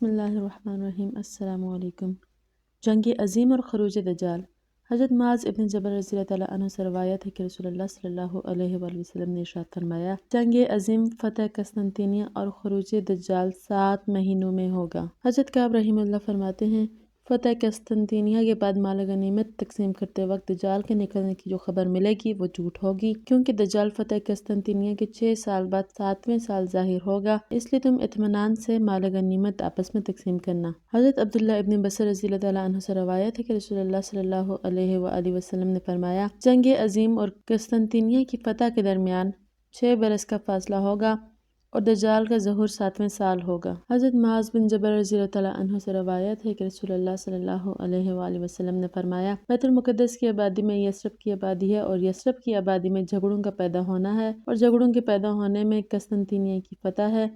بسم اللہ الرحمن الرحیم۔ السلام علیکم۔ جنگ عظیم اور خروج دجال۔ حضرت معاذ ابن جبل رضی اللہ تعالیٰ عنہ سے روایت ہے کہ رسول اللہ صلی اللہ علیہ وآلہ وسلم نے ارشاد فرمایا، جنگ عظیم فتح قسطنطنیہ اور خروج دجال 7 مہینوں میں ہوگا۔ حضرت کعب رحمہ اللہ فرماتے ہیں، فتح قسطنطنیہ کے بعد مال غنیمت تقسیم کرتے وقت دجال کے نکلنے کی جو خبر ملے گی وہ جھوٹ ہوگی، کیونکہ دجال فتح قسطنطنیہ کے 6 سال بعد 7ویں سال ظاہر ہوگا، اس لیے تم اطمینان سے مال غنیمت آپس میں تقسیم کرنا۔ حضرت عبداللہ ابن بصر رضی اللہ تعالیٰ عنہ سے روایت ہے کہ رسول اللہ صلی اللہ علیہ وآلہ وسلم نے فرمایا، جنگ عظیم اور قسطنطنیہ کی فتح کے درمیان 6 برس کا فاصلہ ہوگا اور دجال کا ظہور 7ویں سال ہوگا۔ حضرت معاذ بن جبل رضی اللہ تعالیٰ عنہ سے روایت ہے کہ رسول اللہ صلی اللہ علیہ وآلہ وسلم نے فرمایا، بیت المقدس کی آبادی میں یثرب کی آبادی ہے اور یثرب کی آبادی میں جھگڑوں کا پیدا ہونا ہے اور جھگڑوں کے پیدا ہونے میں قسطنطنیہ کی فتح ہے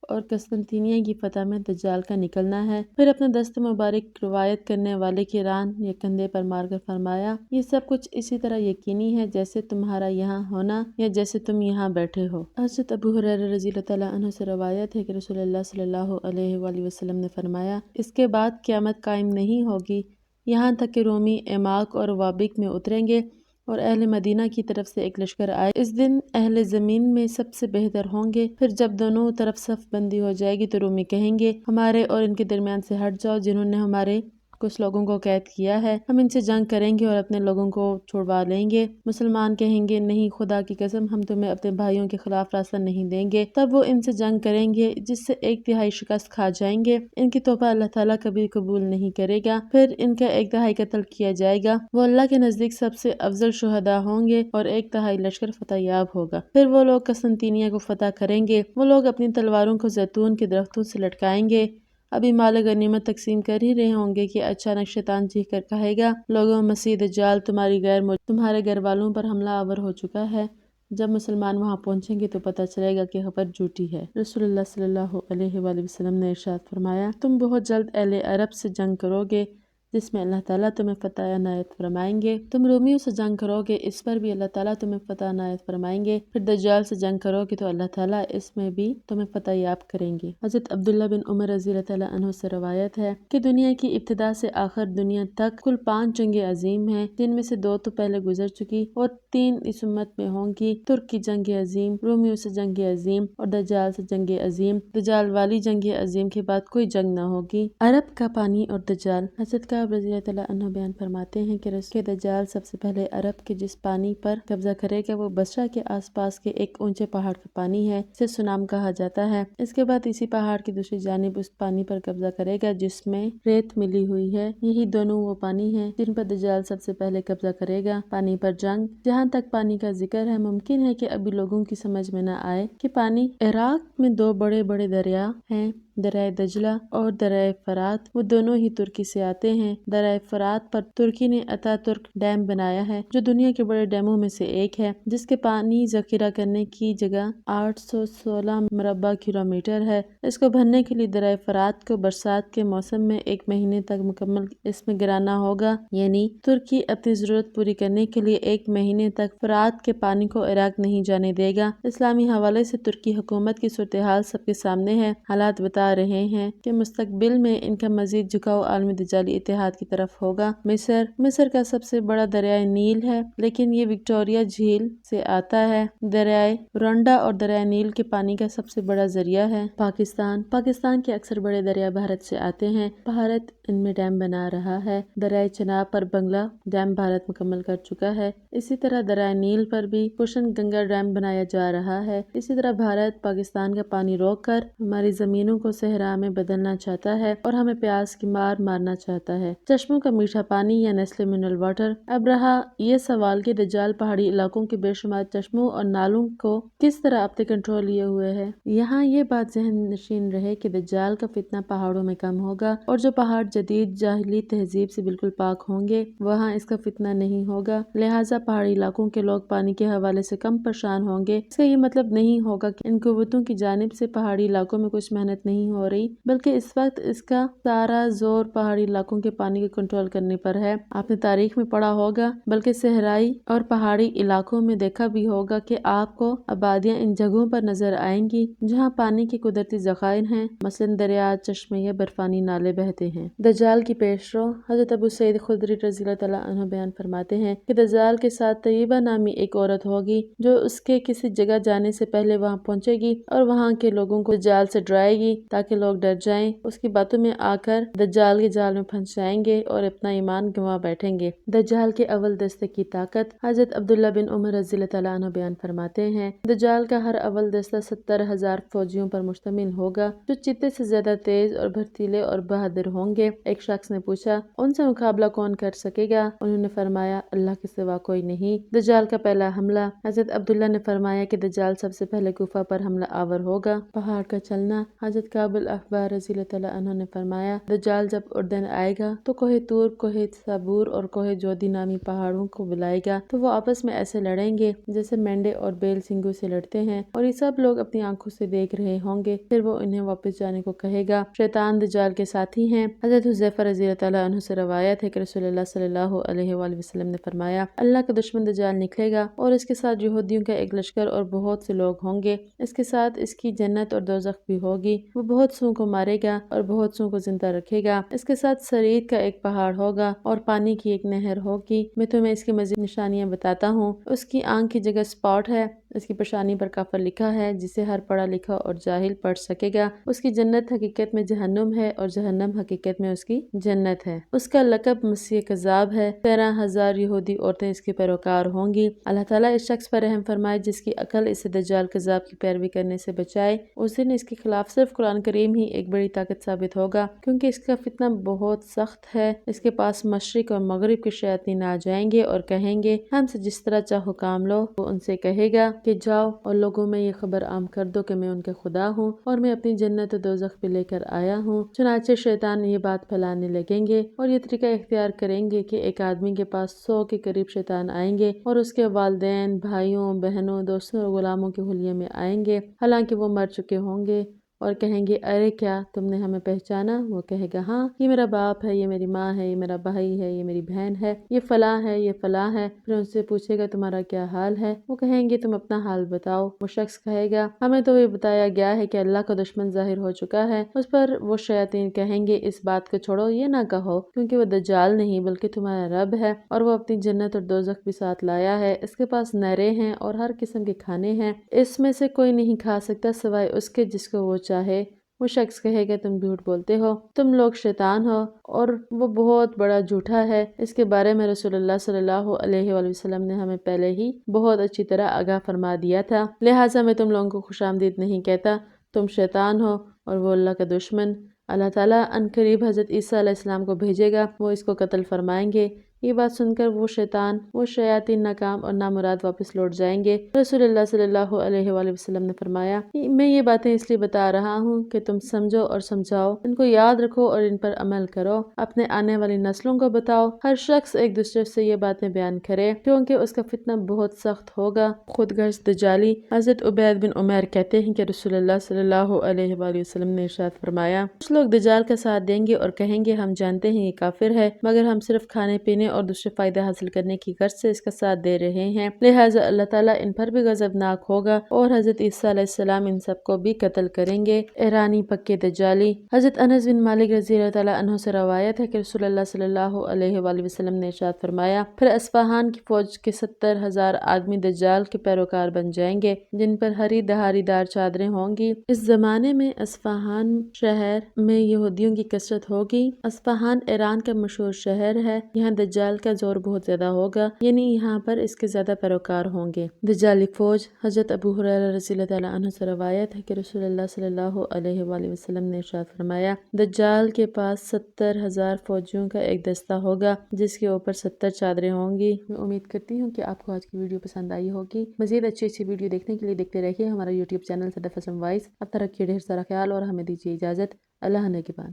اور قسطنطنیہ کی فتح میں دجال کا نکلنا ہے۔ پھر اپنے دست مبارک روایت کرنے والے کی ران یا کندھے پر مار کر فرمایا، یہ سب کچھ اسی طرح یقینی ہے جیسے تمہارا یہاں ہونا یا جیسے تم یہاں بیٹھے ہو۔ حضرت ابو ہریرہ رضی اللہ تعالیٰ عنہ سے روایت ہے کہ رسول اللہ صلی اللہ علیہ وآلہ وسلم نے فرمایا، اس کے بعد قیامت قائم نہیں ہوگی یہاں تک کہ رومی ایماق اور وابق میں اتریں گے اور اہل مدینہ کی طرف سے ایک لشکر آئے۔ اس دن اہل زمین میں سب سے بہتر ہوں گے۔ پھر جب دونوں طرف صف بندی ہو جائے گی تو رومی کہیں گے، ہمارے اور ان کے درمیان سے ہٹ جاؤ جنہوں نے ہمارے کچھ لوگوں کو قید کیا ہے، ہم ان سے جنگ کریں گے اور اپنے لوگوں کو چھڑوا لیں گے۔ مسلمان کہیں گے، نہیں، خدا کی قسم، ہم تمہیں اپنے بھائیوں کے خلاف راستہ نہیں دیں گے۔ تب وہ ان سے جنگ کریں گے جس سے 1/3 شکست کھا جائیں گے۔ ان کی توبہ اللہ تعالیٰ کبھی قبول نہیں کرے گا۔ پھر ان کا 1/3 قتل کیا جائے گا۔ وہ اللہ کے نزدیک سب سے افضل شہداء ہوں گے اور 1/3 لشکر فتح یاب ہوگا۔ پھر وہ لوگ قسطنطنیہ کو فتح کریں گے۔ وہ لوگ اپنی تلواروں کو زیتون کے درختوں سے لٹکائیں گے۔ ابھی مال غنیمت تقسیم کر ہی رہے ہوں گے کہ اچانک شیطان چیخ کر کہے گا، لوگوں، مسیح دجال تمہارے گھر والوں پر حملہ آور ہو چکا ہے۔ جب مسلمان وہاں پہنچیں گے تو پتہ چلے گا کہ خبر جھوٹی ہے۔ رسول اللہ صلی اللہ علیہ وآلہ وسلم نے ارشاد فرمایا، تم بہت جلد اہل عرب سے جنگ کرو گے جس میں اللہ تعالیٰ تمہیں فتح عنایت فرمائیں گے۔ تم رومیوں سے جنگ کرو گے، اس پر بھی اللہ تعالیٰ تمہیں فتح عنایت فرمائیں گے۔ پھر دجال سے جنگ کرو گے تو اللہ تعالیٰ اس میں بھی تمہیں فتح یاب کریں گے۔ حضرت عبداللہ بن عمر رضی اللہ تعالیٰ عنہ سے روایت ہے کہ دنیا کی ابتدا سے آخر دنیا تک کل 5 جنگیں عظیم ہیں، جن میں سے 2 تو پہلے گزر چکی اور 3 اس امت میں ہوں گی۔ ترک کی جنگ عظیم، رومیوں سے جنگ عظیم اور دجال سے جنگ عظیم۔ دجال والی جنگ عظیم کے بعد کوئی جنگ نہ ہوگی۔ عرب کا پانی اور دجال۔ حضرت کعب رضی اللہ تعالیٰ عنہ بیان فرماتے ہیں کہ دجال سب سے پہلے عرب کے جس پانی پر قبضہ کرے گا وہ بصرہ کے آس پاس کے ایک اونچے پہاڑ کا پانی ہے، اسے سنام کہا جاتا ہے۔ اس کے بعد اسی پہاڑ کی دوسری جانب اس پانی پر قبضہ کرے گا جس میں ریت ملی ہوئی ہے، یہی دونوں وہ پانی ہیں جن پر دجال سب سے پہلے قبضہ کرے گا۔ پانی پر جنگ۔ جہاں تک پانی کا ذکر ہے، ممکن ہے کہ ابھی لوگوں کی سمجھ میں نہ آئے کہ پانی عراق میں 2 بڑے بڑے دریا ہیں، دریائے دجلہ اور دریائے فرات، وہ دونوں ہی ترکی سے آتے ہیں۔ دریائے فرات پر ترکی نے اتا ترک ڈیم بنایا ہے جو دنیا کے بڑے ڈیموں میں سے ایک ہے، جس کے پانی ذخیرہ کرنے کی جگہ 816 مربع کلومیٹر ہے۔ اس کو بھرنے کے لیے دریائے فرات کو برسات کے موسم میں 1 مہینے تک مکمل اس میں گرانا ہوگا، یعنی ترکی اپنی ضرورت پوری کرنے کے لیے 1 مہینے تک فرات کے پانی کو عراق نہیں جانے دے گا۔ اسلامی حوالے سے ترکی حکومت کی صورتحال سب کے سامنے ہے۔ حالات بتا رہے ہیں کہ مستقبل میں ان کا مزید جھکاؤ عالمی دجالی اتحاد کی طرف ہوگا۔ مصر کا سب سے بڑا دریائے نیل ہے، لیکن یہ وکٹوریہ جھیل سے آتا ہے۔ دریائے رونڈا اور دریائے نیل کے پانی کا سب سے بڑا ذریعہ ہے۔ پاکستان کے اکثر بڑے دریا بھارت سے آتے ہیں۔ بھارت ان میں ڈیم بنا رہا ہے۔ دریائے چناب پر بنگلہ ڈیم بھارت مکمل کر چکا ہے۔ اسی طرح دریائے نیل پر بھی پشن گنگا ڈیم بنایا جا رہا ہے۔ اسی طرح بھارت پاکستان کا پانی روک کر ہماری زمینوں کو صحرا میں بدلنا چاہتا ہے اور ہمیں پیاس کی مار مارنا چاہتا ہے۔ چشموں کا میٹھا پانی یا نیسلے منرل واٹر۔ اب رہا یہ سوال کہ دجال پہاڑی علاقوں کے بے شمار چشموں اور نالوں کو کس طرح اپنے کنٹرول لیے ہوئے ہے۔ یہاں یہ بات ذہن نشین رہے کہ دجال کا فتنہ پہاڑوں میں کم ہوگا اور جو پہاڑ جدید جاہلی تہذیب سے بالکل پاک ہوں گے وہاں اس کا فتنہ نہیں ہوگا، لہٰذا پہاڑی علاقوں کے لوگ پانی کے حوالے سے کم پریشان ہوں گے۔ اس کا یہ مطلب نہیں ہوگا کہ ان قوتوں کی جانب سے پہاڑی علاقوں میں کچھ محنت نہیں نہیں ہو رہی، بلکہ اس وقت اس کا سارا زور پہاڑی علاقوں کے پانی کو کنٹرول کرنے پر ہے۔ آپ نے تاریخ میں پڑھا ہوگا، بلکہ صحرائی اور پہاڑی علاقوں میں دیکھا بھی ہوگا کہ آپ کو آبادیاں ان جگہوں پر نظر آئیں گی جہاں پانی کے قدرتی ذخائر ہیں، مثلا دریا، چشمے یا برفانی نالے بہتے ہیں۔ دجال کی پیش رو حضرت ابو سعید خدری رضی اللہ تعالیٰ عنہ بیان فرماتے ہیں کہ دجال کے ساتھ طیبہ نامی ایک عورت ہوگی جو اس کے کسی جگہ جانے سے پہلے وہاں پہنچے گی اور وہاں کے لوگوں کو دجال سے ڈرائے گی تاکہ لوگ ڈر جائیں، اس کی باتوں میں آ کر دجال کے جال میں پھنس جائیں گے اور اپنا ایمان گنوا بیٹھیں گے۔ دجال کے اول دستے کی طاقت حضرت عبداللہ بن عمر رضی اللہ تعالیٰ عنہ بیان فرماتے ہیں، دجال کا ہر اول دستہ 70,000 فوجیوں پر مشتمل ہوگا جو چیتے سے زیادہ تیز اور بھرتیلے اور بہادر ہوں گے۔ ایک شخص نے پوچھا، ان سے مقابلہ کون کر سکے گا؟ انہوں نے فرمایا، اللہ کے سوا کوئی نہیں۔ دجال کا پہلا حملہ حضرت عبداللہ نے فرمایا کہ دجال سب سے پہلے کوفہ پر حملہ آور ہوگا۔ پہاڑ کا چلنا حضرت کعب الاحبار رضی اللہ تعالیٰ عنہ نے فرمایا، دجال جب اردن آئے گا تو کوہ طور، کوہ صبور اور کوہ جودی نامی پہاڑوں کو بلائے گا تو وہ آپس میں ایسے لڑیں گے جیسے مینڈے اور بیل سنگوں سے لڑتے ہیں، اور یہ سب لوگ اپنی آنکھوں سے دیکھ رہے ہوں گے۔ پھر وہ انہیں واپس جانے کو کہے گا۔ شیطان دجال کے ساتھی ہیں۔ حضرت حذیفہ رضی اللہ تعالیٰ عنہ سے روایت ہے کہ رسول اللہ صلی اللہ علیہ وآلہ وسلم نے فرمایا، اللہ کا دشمن دجال نکلے گا اور اس کے ساتھ یہودیوں کا ایک لشکر اور بہت سے لوگ ہوں گے۔ اس کے ساتھ اس کی جنت اور دوزخ بھی ہوگی۔ وہ بہت سوں کو مارے گا اور بہت سوں کو زندہ رکھے گا۔ اس کے ساتھ سرید کا ایک پہاڑ ہوگا اور پانی کی ایک نہر ہوگی۔ میں تمہیں اس کی مزید نشانیاں بتاتا ہوں۔ اس کی آنکھ کی جگہ سپاٹ ہے، اس کی پیشانی پر کافر لکھا ہے جسے ہر پڑھا لکھا اور جاہل پڑھ سکے گا۔ اس کی جنت حقیقت میں جہنم ہے اور جہنم حقیقت میں اس کی جنت ہے۔ اس کا لقب مسیح کذاب ہے۔ 13,000 یہودی عورتیں اس کی پیروکار ہوں گی۔ اللہ تعالیٰ اس شخص پر رحم فرمائے جس کی عقل اسے دجال کذاب کی پیروی کرنے سے بچائے۔ اس دن اس کے خلاف صرف قرآن کریم ہی ایک بڑی طاقت ثابت ہوگا، کیونکہ اس کا فتنہ بہت سخت ہے۔ اس کے پاس مشرق اور مغرب کے شیاطین آ جائیں گے اور کہیں گے، ہم سے جس طرح چاہو کام لو۔ وہ ان سے کہے گا کہ جاؤ اور لوگوں میں یہ خبر عام کر دو کہ میں ان کے خدا ہوں اور میں اپنی جنت و دوزخ بھی لے کر آیا ہوں۔ چنانچہ شیطان یہ بات پھیلانے لگیں گے اور یہ طریقہ اختیار کریں گے کہ ایک آدمی کے پاس 100 کے قریب شیطان آئیں گے اور اس کے والدین، بھائیوں، بہنوں، دوستوں اور غلاموں کے حلیے میں آئیں گے، حالانکہ وہ مر چکے ہوں گے، اور کہیں گے، ارے کیا تم نے ہمیں پہچانا؟ وہ کہے گا، ہاں، یہ میرا باپ ہے، یہ میری ماں ہے، یہ میرا بھائی ہے، یہ میری بہن ہے، یہ فلاں ہے، یہ فلاں ہے۔ پھر ان سے پوچھے گا، تمہارا کیا حال ہے؟ وہ کہیں گے، تم اپنا حال بتاؤ۔ وہ شخص کہے گا، ہمیں تو یہ بتایا گیا ہے کہ اللہ کا دشمن ظاہر ہو چکا ہے۔ اس پر وہ شیاطین کہیں گے، اس بات کو چھوڑو، یہ نہ کہو، کیونکہ وہ دجال نہیں بلکہ تمہارا رب ہے، اور وہ اپنی جنت اور دوزخ بھی ساتھ لایا ہے۔ اس کے پاس نہریں ہیں اور ہر قسم کے کھانے ہیں، اس میں سے کوئی نہیں کھا سکتا سوائے اس کے جس کو وہ چاہے۔ وہ شخص کہے گا، تم جھوٹ بولتے ہو، تم لوگ شیطان ہو، اور وہ بہت بڑا جھوٹا ہے۔ اس کے بارے میں رسول اللہ صلی اللہ علیہ وآلہ وسلم نے ہمیں پہلے ہی بہت اچھی طرح آگاہ فرما دیا تھا، لہٰذا میں تم لوگوں کو خوش آمدید نہیں کہتا، تم شیطان ہو اور وہ اللہ کا دشمن۔ اللہ تعالیٰ عنقریب حضرت عیسیٰ علیہ السلام کو بھیجے گا، وہ اس کو قتل فرمائیں گے۔ یہ بات سن کر وہ شیطان، وہ شیاطین ناکام اور نامراد واپس لوٹ جائیں گے۔ رسول اللہ صلی اللہ علیہ وآلہ وسلم نے فرمایا، میں یہ باتیں اس لیے بتا رہا ہوں کہ تم سمجھو اور سمجھاؤ، ان کو یاد رکھو اور ان پر عمل کرو، اپنے آنے والی نسلوں کو بتاؤ۔ ہر شخص ایک دوسرے سے یہ باتیں بیان کرے، کیونکہ اس کا فتنہ بہت سخت ہوگا۔ خود غرض دجالی حضرت عبید بن عمیر کہتے ہیں کہ رسول اللہ صلی اللہ علیہ وآلہ وسلم نے ارشاد فرمایا، کچھ لوگ دجال کا ساتھ دیں گے اور کہیں گے، ہم جانتے ہیں یہ کافر ہے، مگر ہم صرف کھانے پینے اور دوسرے فائدے حاصل کرنے کی غرض سے اس کا ساتھ دے رہے ہیں، لہٰذا اللہ تعالیٰ ان پر بھی غضبناک ہوگا اور حضرت عیسیٰ علیہ السلام ان سب کو بھی قتل کریں گے۔ ایرانی پکے دجالی حضرت انس بن مالک رضی اللہ تعالیٰ عنہ سے روایت ہے کہ رسول اللہ صلی اللہ علیہ وآلہ وسلم نے ارشاد فرمایا، پھر اصفہان کی فوج کے 70,000 آدمی دجال کے پیروکار بن جائیں گے، جن پر ہری دھاری دار چادریں ہوں گی۔ اس زمانے میں اصفہان شہر میں یہودیوں کی کثرت ہوگی۔ اصفہان ایران کا مشہور شہر ہے، یہاں دجال کا زور بہت زیادہ ہوگا، یعنی یہاں پر اس کے زیادہ پیروکار ہوں گے۔ دجالی فوج حضرت ابو ہریرہ رضی اللہ تعالیٰ عنہ سے روایت ہے کہ رسول اللہ صلی اللہ علیہ وآلہ وسلم نے ارشاد فرمایا، دجال کے پاس 70,000 فوجیوں کا ایک دستہ ہوگا جس کے اوپر 70 چادریں ہوں گی۔ میں امید کرتی ہوں کہ آپ کو آج کی ویڈیو پسند آئی ہوگی۔ مزید اچھی ویڈیو دیکھنے کے لیے دیکھتے رہیے ہمارا یوٹیوب چینل صدف اسم وائس۔ اب تک رکھیے ڈھیر سارا خیال اور ہمیں دیجیے اجازت۔ اللہ نگہبان۔